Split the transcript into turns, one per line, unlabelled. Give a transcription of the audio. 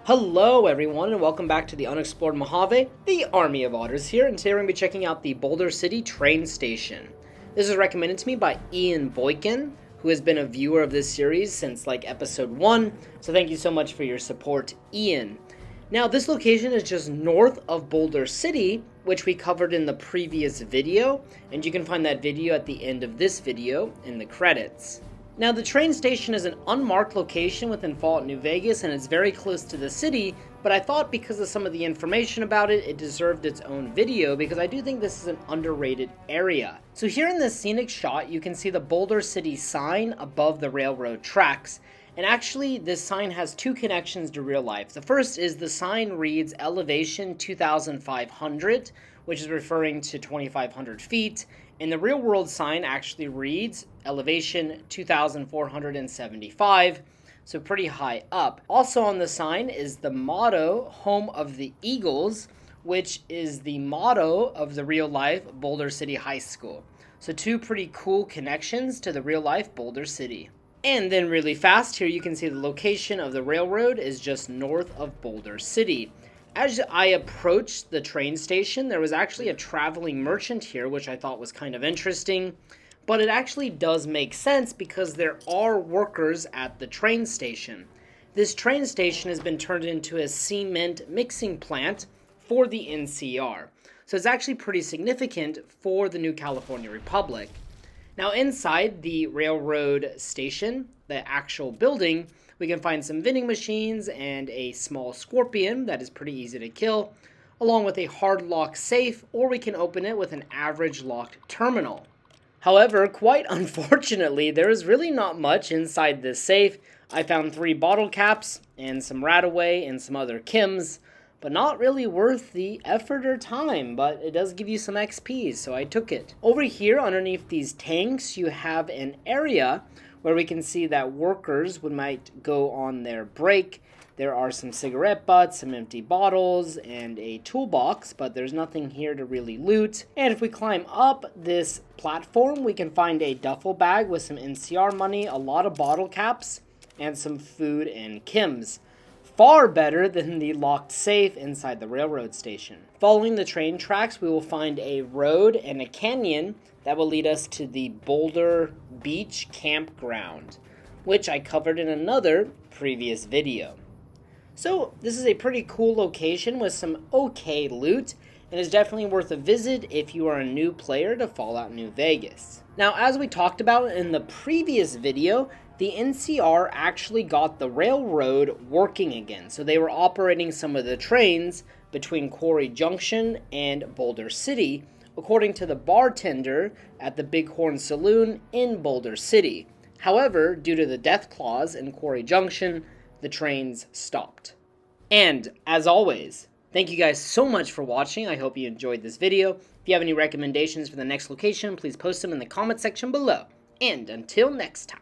Hello everyone and welcome back to the Unexplored Mojave, the Army of Otters here, and today we're going to be checking out the Boulder City Train Station. This was recommended to me by Ian Boykin, who has been a viewer of this series since like episode 1, so thank you so much for your support, Ian. Now this location is just north of Boulder City, which we covered in the previous video, and you can find that video at the end of this video in the credits. Now, the train station is an unmarked location within Fault, New Vegas, and it's very close to the city, but I thought because of some of the information about it, it deserved its own video because I do think this is an underrated area. So here in this scenic shot, you can see the Boulder City sign above the railroad tracks. And actually, this sign has two connections to real life. The first is the sign reads elevation 2,500, which is referring to 2,500 feet. And the real world sign actually reads elevation 2,475, so pretty high up. Also on the sign is the motto, Home of the Eagles, which is the motto of the real life Boulder City High School. So two pretty cool connections to the real life Boulder City. And then really fast, here you can see the location of the railroad is just north of Boulder City. As I approached the train station, there was actually a traveling merchant here, which I thought was kind of interesting. But it actually does make sense because there are workers at the train station. This train station has been turned into a cement mixing plant for the NCR. So it's actually pretty significant for the New California Republic. Now inside the railroad station, the actual building, we can find some vending machines and a small scorpion that is pretty easy to kill, along with a hard lock safe, or we can open it with an average locked terminal. However, quite unfortunately, there is really not much inside this safe. I found 3 bottle caps and some Radaway and some other chems, but not really worth the effort or time, but it does give you some XP, so I took it. Over here underneath these tanks, you have an area where we can see that workers might go on their break. There are some cigarette butts, some empty bottles, and a toolbox, but there's nothing here to really loot. And if we climb up this platform, we can find a duffel bag with some NCR money, a lot of bottle caps, and some food and chems. Far better than the locked safe inside the railroad station. Following the train tracks, we will find a road and a canyon that will lead us to the Boulder Beach Campground, which I covered in another previous video. So this is a pretty cool location with some okay loot, and is definitely worth a visit if you are a new player to Fallout New Vegas. Now, as we talked about in the previous video, the NCR actually got the railroad working again. So they were operating some of the trains between Quarry Junction and Boulder City, according to the bartender at the Bighorn Saloon in Boulder City. However, due to the death clause in Quarry Junction, the trains stopped. And as always, thank you guys so much for watching. I hope you enjoyed this video. If you have any recommendations for the next location, please post them in the comment section below. And until next time.